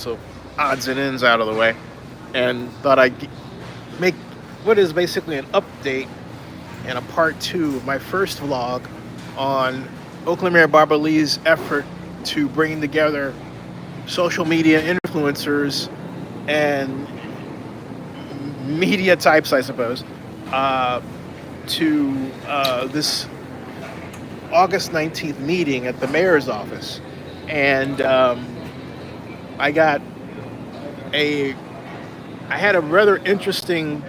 of odds and ends out of the way, and thought I'd make what is basically an update and a part two of my first vlog on Oakland Mayor Barbara Lee's effort to bring together social media influencers and media types, I suppose, uh, to this August 19th meeting at the mayor's office. And I got a, I had a rather interesting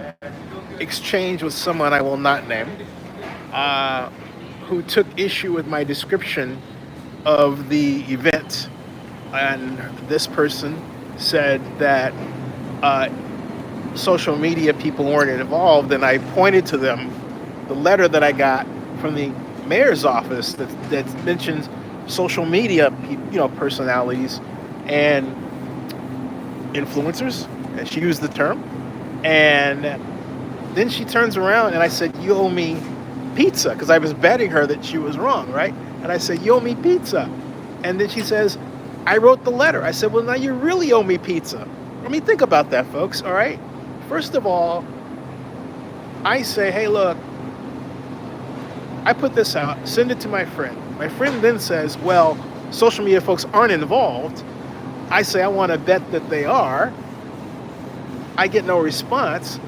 exchange with someone I will not name, uh, who took issue with my description of the event. And this person said that uh, social media people weren't involved, and I pointed to them the letter that I got from the mayor's office that mentions social media, personalities and influencers, and she used the term. And then she turns around and I said, "You owe me pizza," because I was betting her that she was wrong, right? And I said, "You owe me pizza." And then she says, "I wrote the letter." I said, "Well, now you really owe me pizza." I mean, think about that, folks, all right? First of all, I say, "Hey, look, I put this out, send it to my friend." My friend then says, "Well, social media folks aren't involved." I say, "I want to bet that they are." I get no response,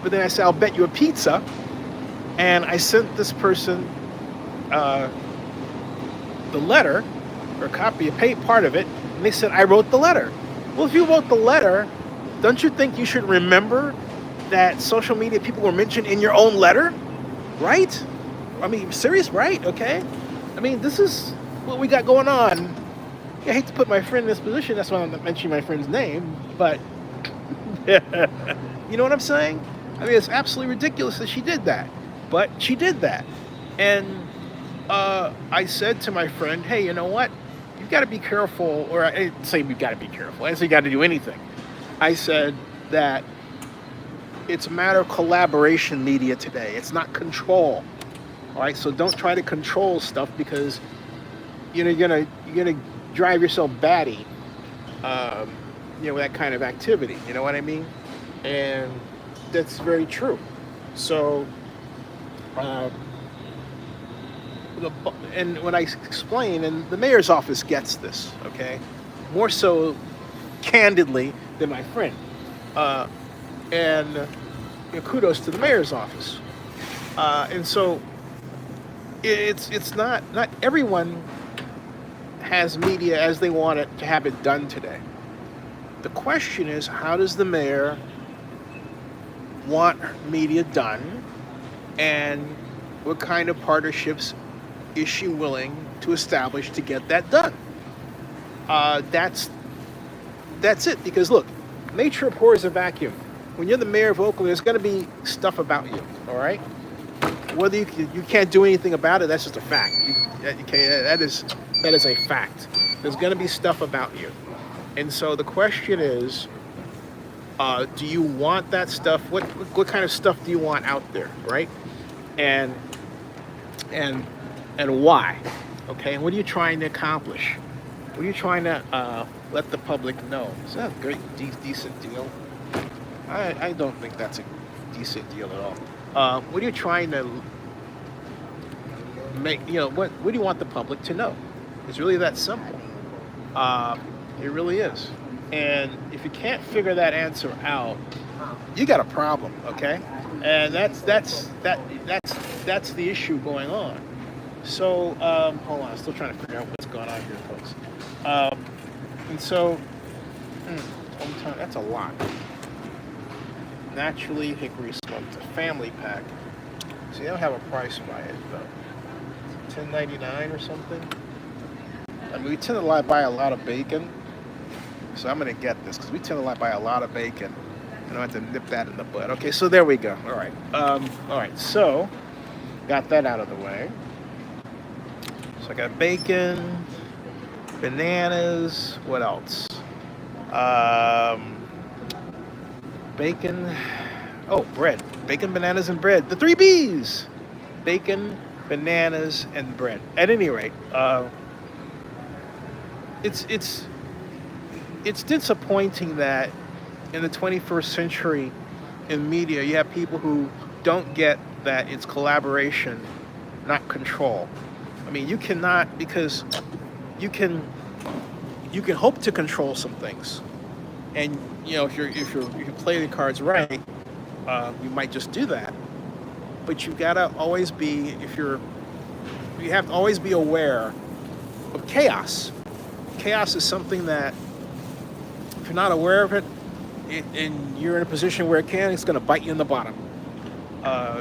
but then I say, "I'll bet you a pizza." And I sent this person uh, the letter, or a copy, a part of it, and they said, "I wrote the letter." Well, if you wrote the letter, don't you think you should remember that social media people were mentioned in your own letter, right? I mean, serious, right? Okay. I mean, this is what we got going on. I hate to put my friend in this position. That's why I'm not mentioning my friend's name. But you know what I'm saying? I mean, it's absolutely ridiculous that she did that. But she did that. And I said to my friend, "Hey, you know what? You've got to be careful." Or I didn't say you've got to be careful. I didn't say you got to do anything. I said that it's a matter of collaboration media today. It's not control. All right, so don't try to control stuff, because you're gonna drive yourself batty. Um, with that kind of activity. You know what I mean? And that's very true. So, uh, and when I explain, and the mayor's office gets this, okay, more so candidly than my friend. Uh, and kudos to the mayor's office. And so it's not everyone has media as they want it to have it done today. The question is, how does the mayor want media done, and what kind of partnerships is she willing to establish to get that done? That's it. Because look, nature abhors a vacuum. When you're the mayor of Oakland, there's going to be stuff about you. All right, whether you can't do anything about it, that's just a fact. That is a fact. There's going to be stuff about you. And so the question is, do you want that stuff? What kind of stuff do you want out there, right? And and and why? Okay, and what are you trying to accomplish? What are you trying to let the public know? Is that a great, decent deal? I don't think that's a decent deal at all. What are you trying to make? What do you want the public to know? It's really that simple. Uh, it really is. And if you can't figure that answer out, you got a problem, okay? And that's the issue going on. So hold on, I'm still trying to figure out what's going on here, folks. And so, that's a lot. Naturally hickory smoked, a family pack. See, they don't have a price by it, but $10.99 or something. I mean, we tend to buy a lot of bacon, so I'm gonna get this because we tend to buy a lot of bacon. I don't have to nip that in the bud. Okay, so there we go. All right. All right. So got that out of the way. So I got bacon, bananas. What else? Bacon. Oh, bread. Bacon, bananas, and bread. The three B's. Bacon, bananas, and bread. At any rate, it's it's disappointing that in the 21st century in media, you have people who don't get that it's collaboration, not control. I mean, you cannot because you can you can hope to control some things, and if you play the cards right, you might just do that. But you gotta always be you have to always be aware of chaos. Chaos is something that if you're not aware of it, and you're in a position where it's going to bite you in the bottom.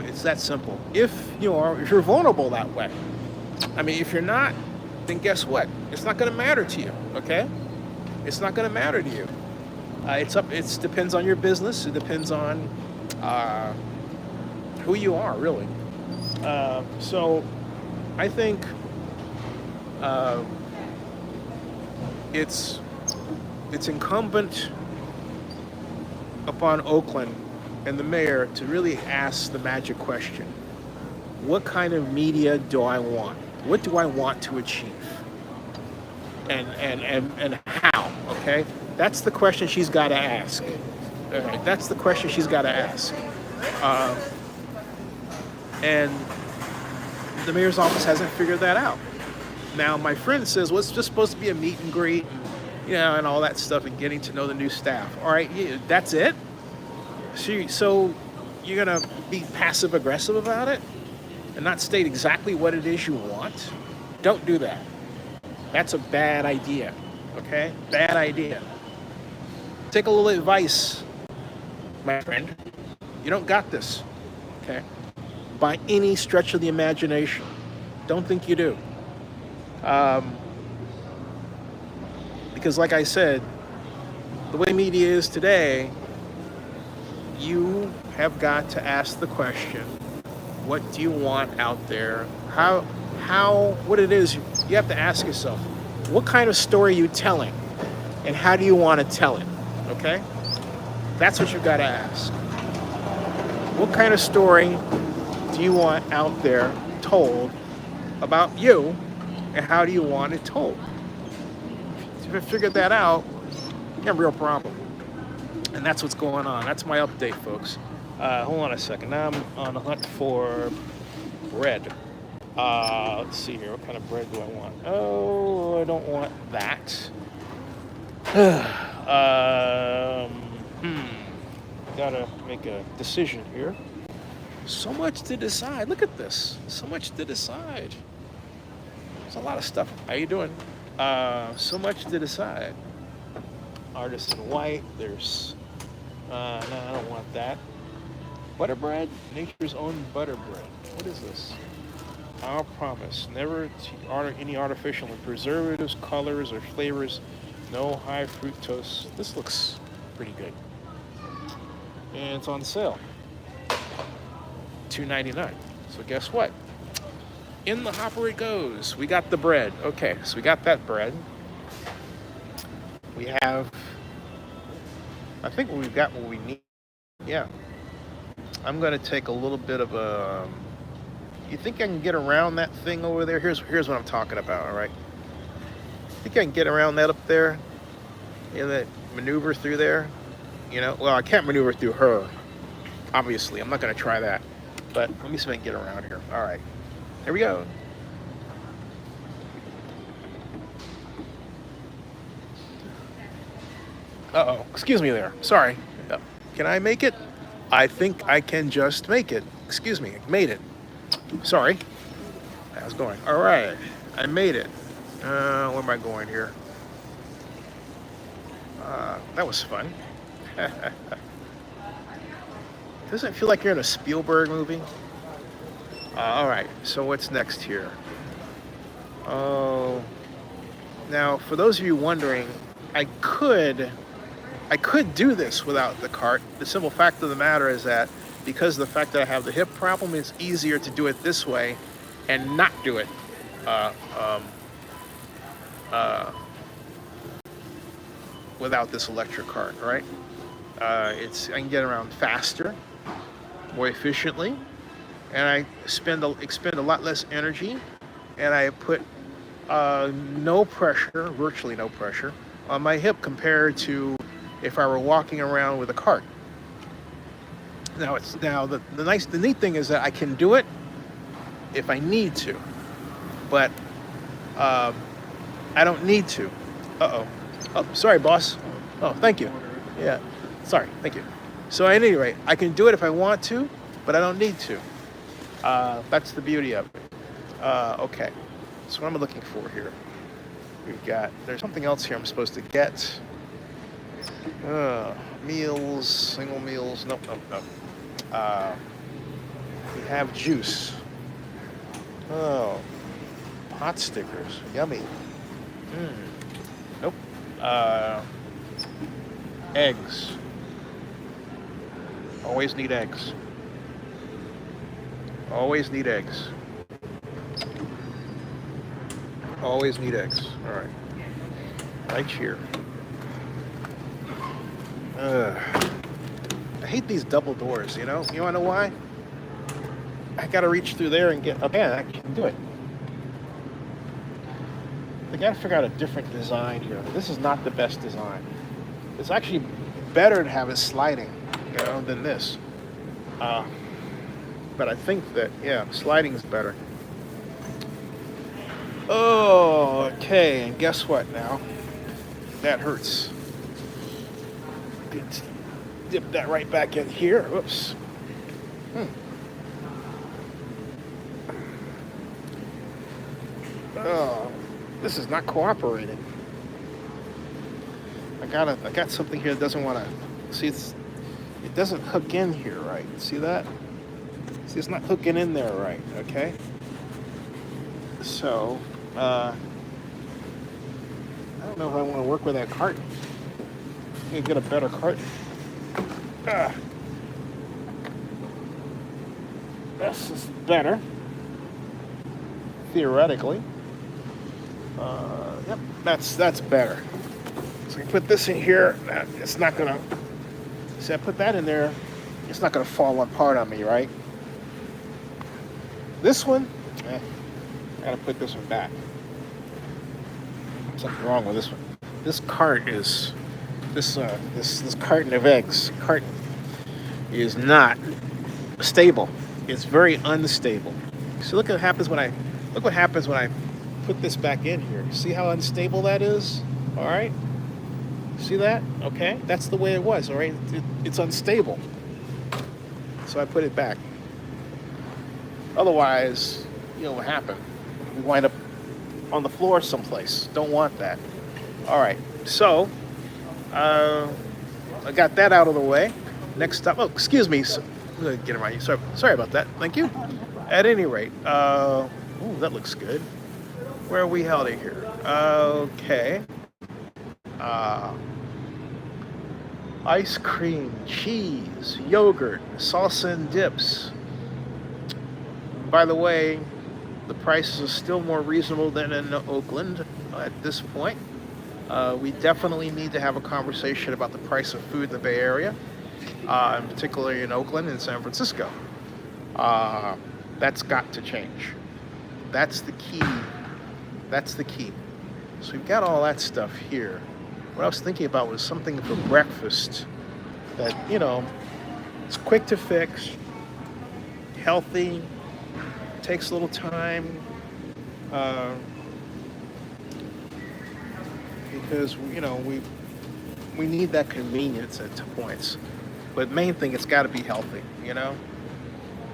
It's that simple. If you're vulnerable that way, I mean, if you're not, then guess what? It's not going to matter to you. Okay? It's not going to matter to you. It depends on your business. It depends on who you are, really. So, I think it's incumbent upon Oakland and the mayor to really ask the magic question. What kind of media do I want? What do I want to achieve? And how, okay? That's the question she's got to ask. All right, that's the question she's got to ask. And the mayor's office hasn't figured that out. Now, my friend says, well, it's just supposed to be a meet and greet, and all that stuff, and getting to know the new staff. All right, yeah, that's it? So you're going to be passive aggressive about it and not state exactly what it is you want? Don't do that. That's a bad idea, okay? Bad idea. Take a little advice, my friend. You don't got this, okay? By any stretch of the imagination. Don't think you do. Because like I said, the way media is today, you have got to ask the question, what do you want out there? What it is, you have to ask yourself, what kind of story are you telling? And how do you want to tell it? Okay? That's what you've got to ask. What kind of story do you want out there told about you, and how do you want it told? If you figured that out, you have a real problem. And that's what's going on. That's my update, folks. Hold on a second. Now I'm on the hunt for bread. Let's see here. What kind of bread do I want? Oh, I don't want that. Gotta make a decision here. So much to decide. Look at this. So much to decide. There's a lot of stuff. How you doing? So much to decide. Artisan white. There's no, I don't want that. Butter bread? Nature's own butter bread. What is this? Our promise. Never any artificial preservatives, colors, or flavors. No high fructose. This looks pretty good. And it's on sale. $2.99. So guess what? In the hopper it goes. We got the bread. Okay, so we got that bread. We have, I think we've got what we need. Yeah. I'm going to take a little bit of a, you think I can get around that thing over there? Here's what I'm talking about, all right? Think I can get around that up there? That maneuver through there? Well, I can't maneuver through her. Obviously, I'm not going to try that. But let me see if I can get around here. All right. Here we go. Uh-oh. Excuse me there. Sorry. Can I make it? I think I can just make it. Excuse me. I made it. Sorry. How's it going? All right. I made it. Where am I going here? That was fun. Doesn't it feel like you're in a Spielberg movie? All right, so what's next here? Oh, now for those of you wondering, I could do this without the cart. The simple fact of the matter is that because of the fact that I have the hip problem, it's easier to do it this way and not do it without this electric cart, all right? I can get around faster, more efficiently, and I expend a lot less energy, and I put no pressure, virtually no pressure, on my hip compared to if I were walking around with a cart. Now the neat thing is that I can do it if I need to, but um, I don't need to. Uh-oh. Oh, sorry, boss. Oh, thank you. Yeah, sorry, thank you. So at any rate, I can do it if I want to, but I don't need to. That's the beauty of it. Okay, so what am I looking for here? There's something else here I'm supposed to get. Meals, single meals, nope, nope, nope. We have juice. Oh, pot stickers, yummy. Nope. Eggs. Always need eggs. Always need eggs. Always need eggs. All right. Right here. I hate these double doors, you know? You wanna know why? I gotta reach through there and get up. Yeah, I can do it. They gotta figure out a different design here. This is not the best design. It's actually better to have it sliding, you know, than this. But I think that, yeah, sliding is better. Oh, okay, and guess what now? That hurts. Dip that right back in here. Whoops. Oh, this is not cooperating. I got something here that doesn't want to. See, it doesn't hook in here right. See that? See, it's not hooking in there right. Okay. So, I don't know if I want to work with that cart. I can get a better cart. This is better, theoretically. Yep, that's better. So I put this in here. It's not gonna. See, I put that in there. It's not gonna fall apart on me, right? This one, I gotta put this one back. Something wrong with this one. This cart is this carton of eggs. Carton is not stable. It's very unstable. So look what happens when I put this back in here. See how unstable that is? All right. See that? Okay. That's the way it was. All right. It's unstable. So I put it back. Otherwise, you know what happened? We wind up on the floor someplace. Don't want that. All right. So I got that out of the way. Next up. Oh, excuse me. Get it right. Sorry about that. Thank you. At any rate, ooh, that looks good. Where are we held here? Okay. Ice cream, cheese, yogurt, salsa and dips. By the way, the prices are still more reasonable than in Oakland at this point. We definitely need to have a conversation about the price of food in the Bay Area, and particularly in Oakland and San Francisco. That's got to change. That's the key. That's the key. So we've got all that stuff here. What I was thinking about was something for breakfast that, you know, it's quick to fix, healthy, takes a little time, because, you know, we need that convenience at points. But main thing, it's got to be healthy, you know?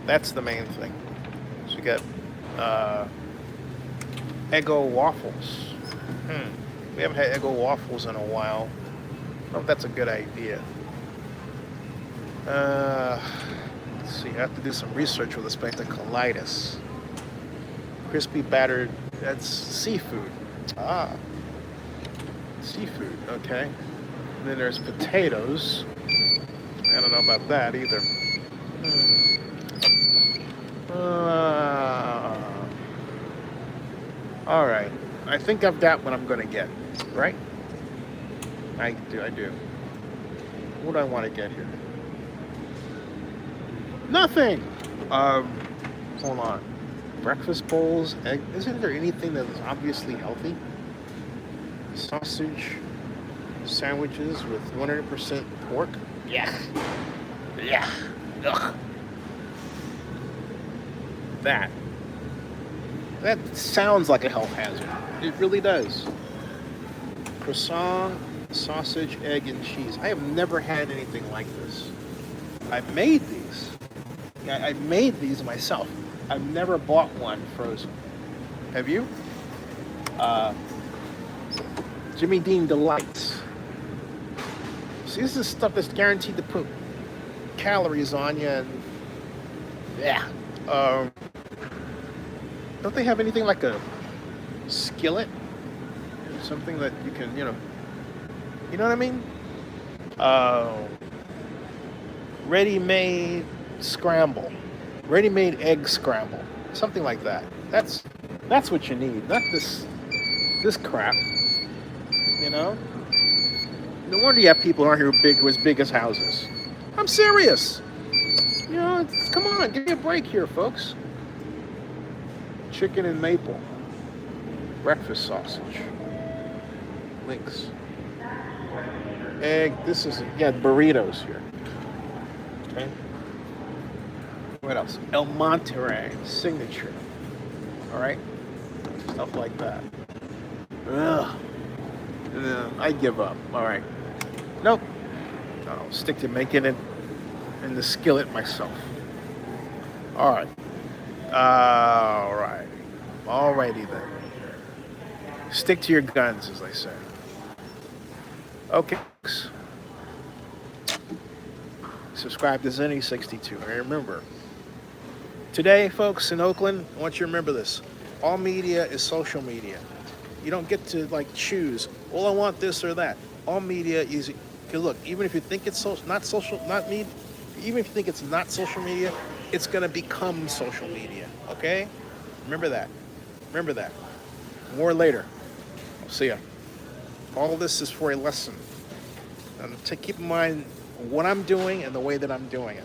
That's the main thing. So we got Eggo waffles. We haven't had Eggo waffles in a while. I don't know if that's a good idea. Let's see, I have to do some research with respect to colitis. Crispy battered, that's seafood. Seafood, okay. And then there's potatoes. I don't know about that either. All right. I think I've got what I'm going to get, right? I do. What do I want to get here? Nothing. Hold on. Breakfast bowls, egg. Isn't there anything that is obviously healthy? Sausage. Sandwiches with 100% pork. Yeah. Yeah. Ugh. That. That sounds like a health hazard. It really does. Croissant, sausage, egg, and cheese. I have never had anything like this. I've made these. I've made these myself. I've never bought one frozen. Have you? Uh, Jimmy Dean Delights. See, this is stuff that's guaranteed to put calories on you. And yeah. Don't they have anything like a skillet? Something that you can, you know what I mean? Uh, Ready-made scramble, ready-made egg scramble, something like that. That's what you need, not this crap. You know? No wonder you have people around here who as big as houses. I'm serious. Come on, give me a break here, folks. Chicken and maple, breakfast sausage, links, egg. This is burritos here. Okay. What else? El Monterey signature. All right, stuff like that. Ugh. I give up. All right. Nope. I'll stick to making it in the skillet myself. All right. All right. Alrighty then. Stick to your guns, as they say. Okay. Subscribe to Zenny62. And remember, today, folks, in Oakland, I want you to remember this. All media is social media. You don't get to choose. Well, I want this or that. All media is. Because look, even if you think it's not social, not me. Even if you think it's not social media, it's gonna become social media. Okay? Remember that. Remember that. More later. I'll see ya. All this is for a lesson. And keep in mind what I'm doing and the way that I'm doing it.